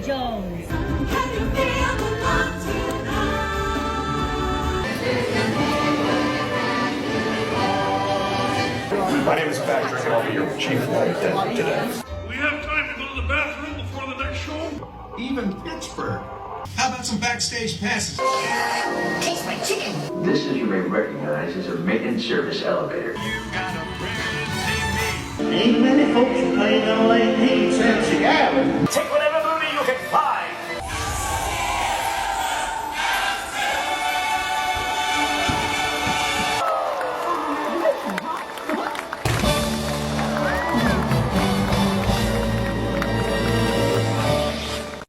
Patrick Jones. My name is Patrick, and I'll be your chief flight attendant today. We have time to go to the bathroom before the next show? Even Pittsburgh. How about some backstage passes? Taste my chicken. This, as you may recognize, is a maintenance service elevator. Ain't many folks who playing on lane since Seattle. Take what